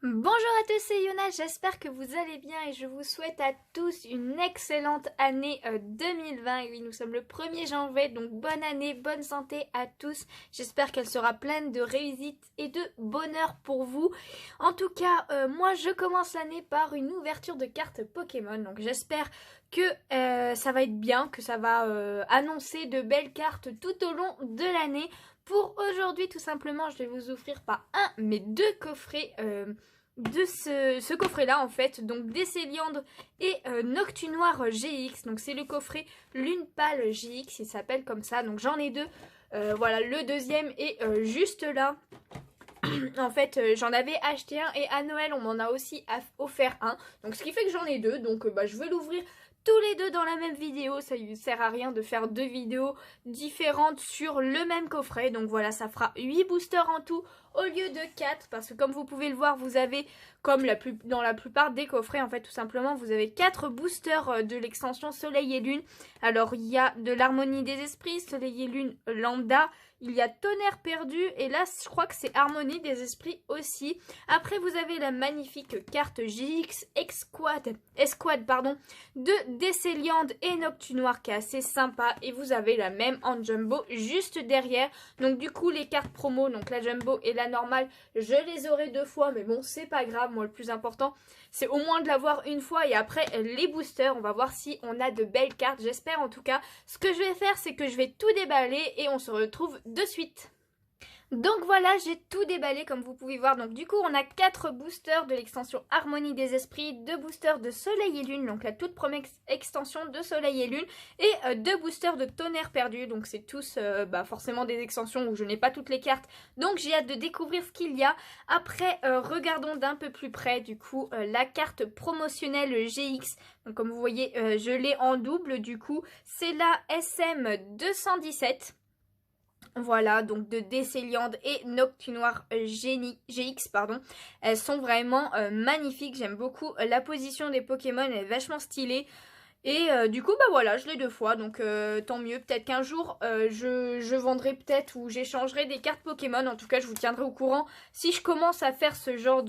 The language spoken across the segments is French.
Bonjour à tous, c'est Yona, j'espère que vous allez bien et je vous souhaite à tous une excellente année 2020. Et oui, nous sommes le 1er janvier, donc bonne année, bonne santé à tous. J'espère qu'elle sera pleine de réussite et de bonheur pour vous. En tout cas, moi je commence l'année par une ouverture de cartes Pokémon, donc j'espère que ça va être bien, que ça va annoncer de belles cartes tout au long de l'année. Pour aujourd'hui, tout simplement, je vais vous offrir pas un, mais deux coffrets de ce coffret-là, en fait. Donc, Décéliandre et Noctunoir GX. Donc, c'est le coffret Lune Pâle GX, il s'appelle comme ça. Donc, j'en ai deux. Voilà, le deuxième est juste là. En fait, j'en avais acheté un et à Noël, on m'en a aussi offert un. Donc, ce qui fait que j'en ai deux. Donc, je vais l'ouvrir tous les deux dans la même vidéo. Ça ne sert à rien de faire deux vidéos différentes sur le même coffret. Donc, voilà, ça fera 8 boosters en tout au lieu de 4. Parce que comme vous pouvez le voir, vous avez, comme dans la plupart des coffrets, en fait, tout simplement, vous avez 4 boosters de l'extension Soleil et Lune. Alors, il y a de l'harmonie des esprits, Soleil et Lune lambda. Il y a Tonnerre perdu et là je crois que c'est Harmonie des esprits aussi. Après vous avez la magnifique carte GX Esquad de Décéliande et Noctunoir qui est assez sympa. Et vous avez la même en jumbo juste derrière. Donc du coup les cartes promo, donc la jumbo et la normale, je les aurai deux fois. Mais bon c'est pas grave, moi le plus important c'est au moins de l'avoir une fois. Et après les boosters, on va voir si on a de belles cartes, j'espère en tout cas. Ce que je vais faire c'est que je vais tout déballer et on se retrouve de suite. Donc voilà, j'ai tout déballé comme vous pouvez voir. Donc du coup, on a 4 boosters de l'extension Harmonie des Esprits, 2 boosters de Soleil et Lune, donc la toute première extension de Soleil et Lune, et 2 boosters de Tonnerre perdu. Donc c'est tous forcément des extensions où je n'ai pas toutes les cartes. Donc j'ai hâte de découvrir ce qu'il y a. Après, regardons d'un peu plus près du coup la carte promotionnelle GX. Donc comme vous voyez, je l'ai en double du coup. C'est la SM 217. Voilà, donc de Décéliande et Noctunoir GX, pardon. Elles sont vraiment magnifiques, j'aime beaucoup. La position des Pokémon, elle est vachement stylée. Et du coup, voilà, je l'ai deux fois, donc tant mieux. Peut-être qu'un jour, je vendrai peut-être ou j'échangerai des cartes Pokémon. En tout cas, je vous tiendrai au courant si je commence à faire ce genre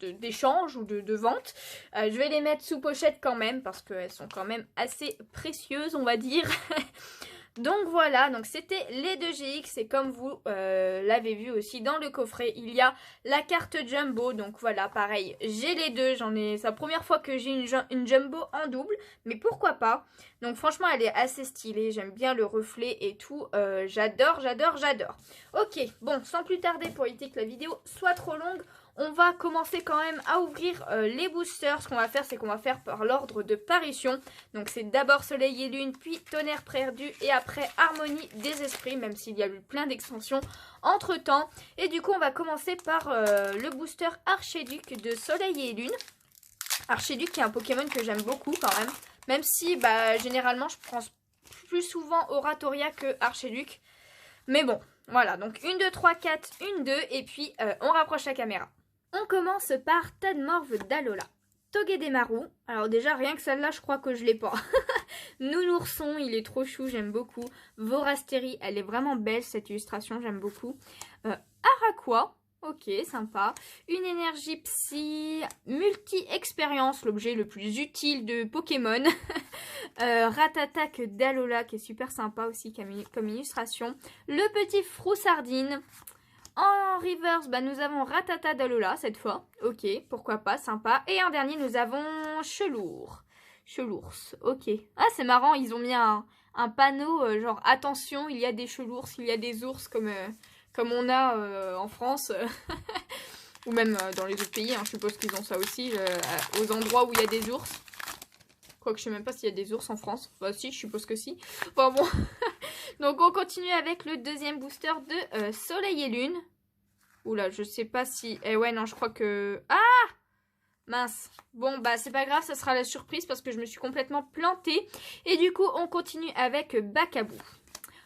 d'échange ou de vente. Je vais les mettre sous pochette quand même, parce qu'elles sont quand même assez précieuses, on va dire. Donc voilà, donc c'était les deux GX et comme vous l'avez vu aussi dans le coffret, il y a la carte Jumbo. Donc voilà, pareil, j'ai les deux, c'est la première fois que j'ai une Jumbo en double, mais pourquoi pas. Donc franchement, elle est assez stylée, j'aime bien le reflet et tout, j'adore. Ok, bon, sans plus tarder pour éviter que la vidéo soit trop longue, on va commencer quand même à ouvrir les boosters. Ce qu'on va faire, c'est qu'on va faire par l'ordre de parution. Donc c'est d'abord Soleil et Lune, puis Tonnerre perdu et après Harmonie des esprits, même s'il y a eu plein d'extensions entre temps. Et du coup, on va commencer par le booster Archiduc de Soleil et Lune. Archiduc qui est un Pokémon que j'aime beaucoup quand même. Même si généralement je prends plus souvent Oratoria que Archiduc. Mais bon, voilà. Donc 1, 2, 3, 4, 1, 2 et puis on rapproche la caméra. On commence par Tadmorve d'Alola. Togedemaru. Alors déjà, rien que celle-là, je crois que je l'ai pas. Nounourson, il est trop chou, j'aime beaucoup. Vorasteri, elle est vraiment belle, cette illustration, j'aime beaucoup. Araqua, ok, sympa. Une énergie psy, multi-expérience, l'objet le plus utile de Pokémon. Ratatak d'Alola, qui est super sympa aussi comme illustration. Le petit Froussardine. En reverse, nous avons Ratata d'Alola cette fois. Ok, pourquoi pas, sympa. Et en dernier, nous avons Chelours, ok. Ah, c'est marrant, ils ont mis un panneau genre attention, il y a des chelours, il y a des ours comme on a en France. Ou même dans les autres pays, je suppose qu'ils ont ça aussi, aux endroits où il y a des ours. Quoique je sais même pas s'il y a des ours en France. Bah si, je suppose que si. Enfin bon. Donc on continue avec le deuxième booster de Soleil et Lune. Oula, je sais pas si... Eh ouais, non, je crois que... Ah! Mince. Bon, c'est pas grave, ça sera la surprise parce que je me suis complètement plantée. Et du coup, on continue avec Bakabou.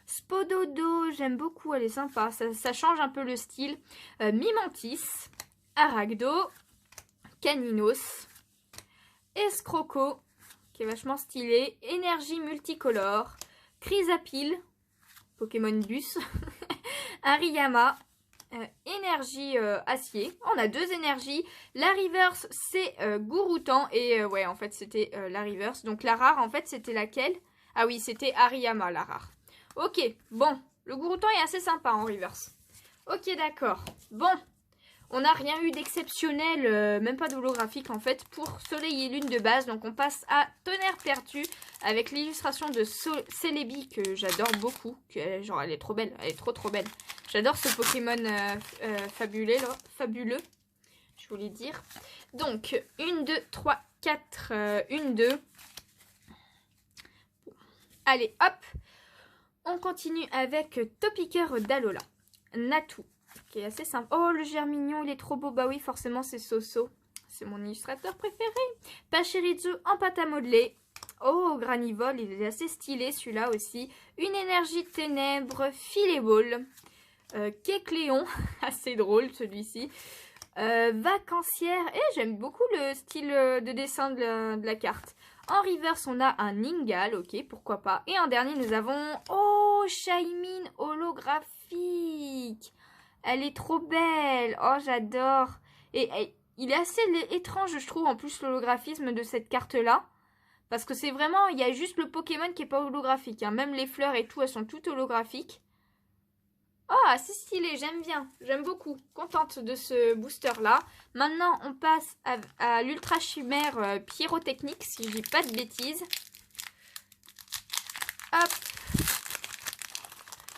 Spododo, j'aime beaucoup, elle est sympa. Ça change un peu le style. Mimantis, Aragdo, Caninos, Escroco, qui est vachement stylé. Énergie multicolore, Chrysapile, Pokémon Bus, Hariyama, énergie acier. On a 2 énergies. La reverse, c'est Gouroutan. Et ouais, en fait, c'était la reverse. Donc la rare, en fait, c'était laquelle? Ah oui, c'était Hariyama, la rare. Ok, bon. Le Gouroutan est assez sympa en reverse. Ok, d'accord. Bon. On n'a rien eu d'exceptionnel, même pas d'holographique en fait, pour Soleil et Lune de base. Donc on passe à Tonnerre perdu avec l'illustration de Celebi que j'adore beaucoup. Genre elle est trop belle, elle est trop belle. J'adore ce Pokémon fabuleux, là, fabuleux, je voulais dire. Donc 1, 2, 3, 4, 1, 2. Allez hop, on continue avec Topiqueur d'Alola, Natu. Qui est assez simple. Oh, le Germignon, il est trop beau. Bah oui, forcément, c'est Soso. C'est mon illustrateur préféré. Pachirisu en pâte à modeler. Oh, Granivol, il est assez stylé, celui-là aussi. Une énergie ténèbres, Filéball. Kecléon, assez drôle, celui-ci. Vacancière. Et j'aime beaucoup le style de dessin de la carte. En reverse, on a un Ningal, ok, pourquoi pas. Et en dernier, nous avons... Oh, Shaymin holographique. Elle est trop belle. Oh, j'adore. Et il est assez étrange, je trouve, en plus, l'holographisme de cette carte-là. Parce que c'est vraiment... Il y a juste le Pokémon qui n'est pas holographique. Hein. Même les fleurs et tout, elles sont toutes holographiques. Oh, assez stylé. J'aime bien. J'aime beaucoup. Contente de ce booster-là. Maintenant, on passe à l'Ultra Chimère Pyrotechnique, si je dis pas de bêtises. Hop.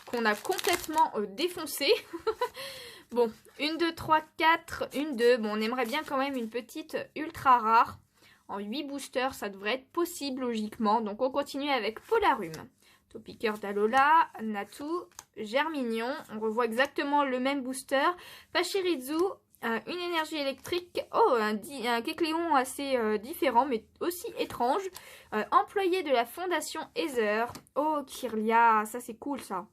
Qu'on a complètement défoncé. Bon, 1, 2, 3, 4, 1, 2. Bon, on aimerait bien quand même une petite ultra rare. En 8 boosters, ça devrait être possible logiquement. Donc on continue avec Polarum. Topiqueur d'Alola, Natu, Germignon. On revoit exactement le même booster. Pachirisu, une énergie électrique. Oh, un Kecléon assez différent, mais aussi étrange. Employé de la fondation Ether. Oh, Kirlia, ça c'est cool ça.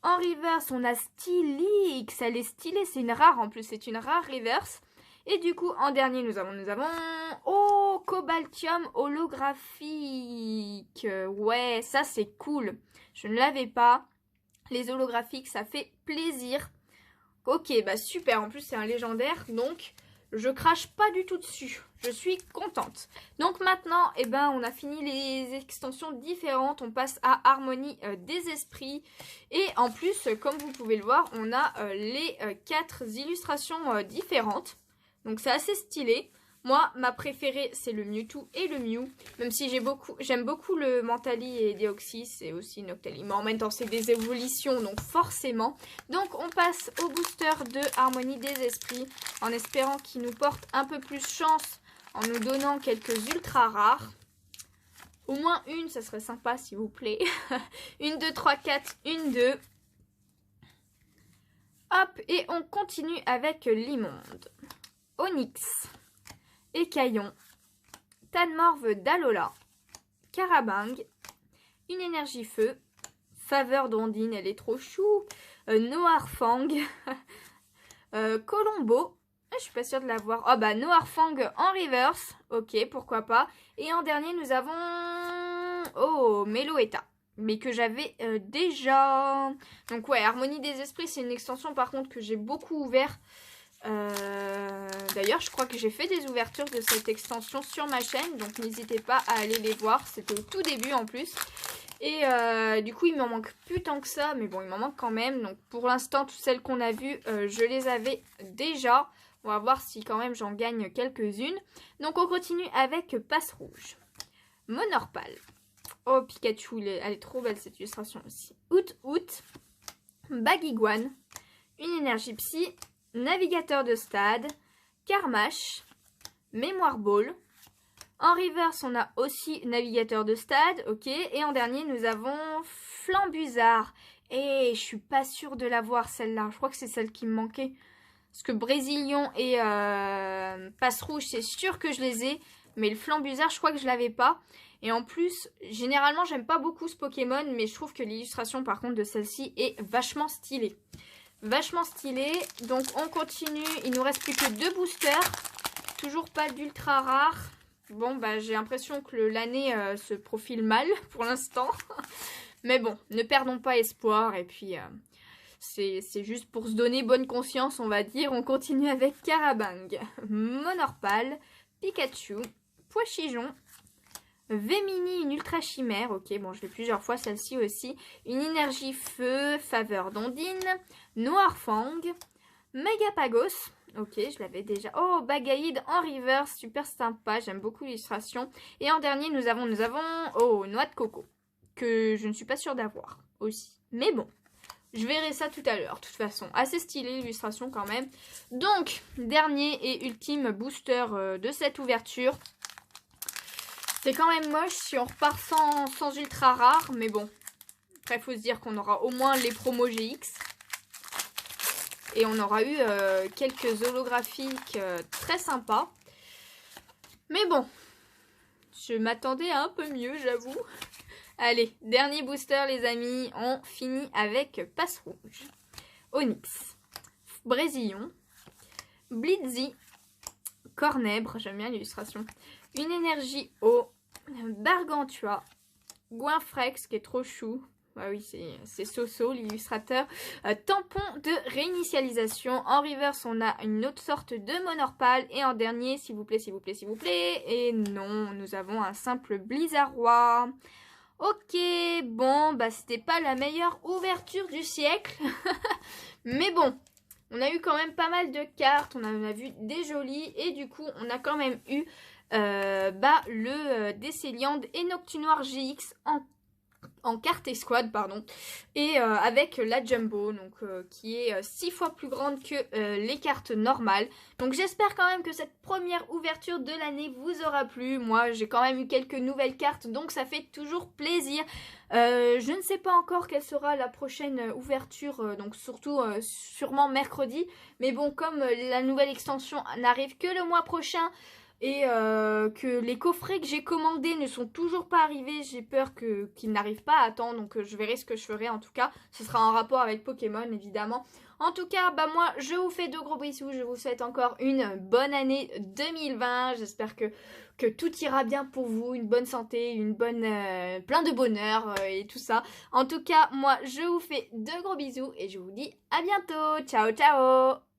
En reverse, on a Stylix. Elle est stylée, c'est une rare en plus. C'est une rare reverse. Et du coup, en dernier, nous avons oh, Cobaltium holographique. Ouais, ça c'est cool. Je ne l'avais pas. Les holographiques, ça fait plaisir. Ok, bah super. En plus, c'est un légendaire. Donc, je crache pas du tout dessus. Je suis contente. Donc maintenant, eh ben, on a fini les extensions différentes. On passe à Harmonie des esprits. Et en plus, comme vous pouvez le voir, on a les 4 illustrations différentes. Donc c'est assez stylé. Moi, ma préférée, c'est le Mewtwo et le Mew. Même si j'aime beaucoup le Mentali et Deoxys et aussi Noctali. Mais en même temps, c'est des évolutions, donc forcément. Donc on passe au booster de Harmonie des esprits. En espérant qu'il nous porte un peu plus chance en nous donnant quelques ultra rares. Au moins une, ça serait sympa s'il vous plaît. 1, 2, 3, 4, 1, 2. Hop, et on continue avec l'immonde. Onyx, Écaillon, Tanmorve d'Alola, Carabang, une énergie feu, Faveur d'Ondine, elle est trop chou, Noirfang, Colombo, je suis pas sûre de l'avoir, oh bah Noirfang en reverse, ok pourquoi pas, et en dernier nous avons, oh Meloetta. Mais que j'avais déjà. Donc ouais, Harmonie des esprits, c'est une extension par contre que j'ai beaucoup ouvert. D'ailleurs, je crois que j'ai fait des ouvertures de cette extension sur ma chaîne. Donc n'hésitez pas à aller les voir. C'était au tout début en plus. Et du coup, il m'en manque plus tant que ça. Mais bon, il m'en manque quand même. Donc pour l'instant, toutes celles qu'on a vues, je les avais déjà. On va voir si quand même j'en gagne quelques-unes. Donc on continue avec Passe Rouge. Monorpal. Oh, Pikachu, elle est trop belle cette illustration aussi. Out. Baguiguane. Une énergie psy. Navigateur de stade. Karmash. Mémoire Ball. En reverse, on a aussi Navigateur de stade. Ok. Et en dernier, nous avons Flambuzard. Et je suis pas sûre de l'avoir celle-là. Je crois que c'est celle qui me manquait. Parce que Brésilion et Passe Rouge, c'est sûr que je les ai. Mais le Flambuzard, je crois que je l'avais pas. Et en plus, généralement, j'aime pas beaucoup ce Pokémon. Mais je trouve que l'illustration, par contre, de celle-ci est vachement stylée. Vachement stylée. Donc, on continue. Il nous reste plus que 2 boosters. Toujours pas d'ultra rare. Bon, bah, j'ai l'impression que l'année se profile mal pour l'instant. Mais bon, ne perdons pas espoir. Et puis, C'est juste pour se donner bonne conscience, on va dire. On continue avec Carabang, Monorpal, Pikachu, Poichijon, Vemini, une ultra chimère. Ok, bon, je l'ai plusieurs fois celle-ci aussi. Une énergie feu, faveur d'Ondine, Noirfang, Megapagos. Ok, je l'avais déjà. Oh, Bagaïd en reverse, super sympa, j'aime beaucoup l'illustration. Et en dernier, nous avons, oh, Noix de Coco, que je ne suis pas sûre d'avoir aussi. Mais bon, je verrai ça tout à l'heure, de toute façon. Assez stylé l'illustration quand même. Donc, dernier et ultime booster de cette ouverture. C'est quand même moche si on repart sans ultra rare, mais bon. Après, il faut se dire qu'on aura au moins les promos GX. Et on aura eu quelques holographiques très sympas. Mais bon, je m'attendais à un peu mieux, j'avoue. Allez, dernier booster les amis. On finit avec Passe Rouge, Onyx, Brésillon, Blitzy, Cornèbre, j'aime bien l'illustration. Une énergie eau, Gargantua, Goinfrex qui est trop chou. Ah oui, c'est Soso, l'illustrateur. Tampon de réinitialisation. En reverse, on a une autre sorte de Monorpal. Et en dernier, s'il vous plaît, s'il vous plaît, s'il vous plaît. Et non, nous avons un simple Blizzardois. Ok, bon, bah c'était pas la meilleure ouverture du siècle. Mais bon, on a eu quand même pas mal de cartes. On en a vu des jolies. Et du coup, on a quand même eu le Décéliande et Noctunoir GX en carte escouade, pardon, et avec la Jumbo, donc qui est 6 fois plus grande que les cartes normales. Donc j'espère quand même que cette première ouverture de l'année vous aura plu. Moi j'ai quand même eu quelques nouvelles cartes, donc ça fait toujours plaisir. Je ne sais pas encore quelle sera la prochaine ouverture, donc surtout sûrement mercredi. Mais bon, comme la nouvelle extension n'arrive que le mois prochain, et que les coffrets que j'ai commandés ne sont toujours pas arrivés, j'ai peur qu'ils n'arrivent pas à temps, donc je verrai ce que je ferai. En tout cas, ce sera en rapport avec Pokémon évidemment. En tout cas, bah moi je vous fais de gros bisous, je vous souhaite encore une bonne année 2020, j'espère que tout ira bien pour vous, une bonne santé, plein de bonheur et tout ça. En tout cas, moi je vous fais de gros bisous et je vous dis à bientôt, ciao ciao.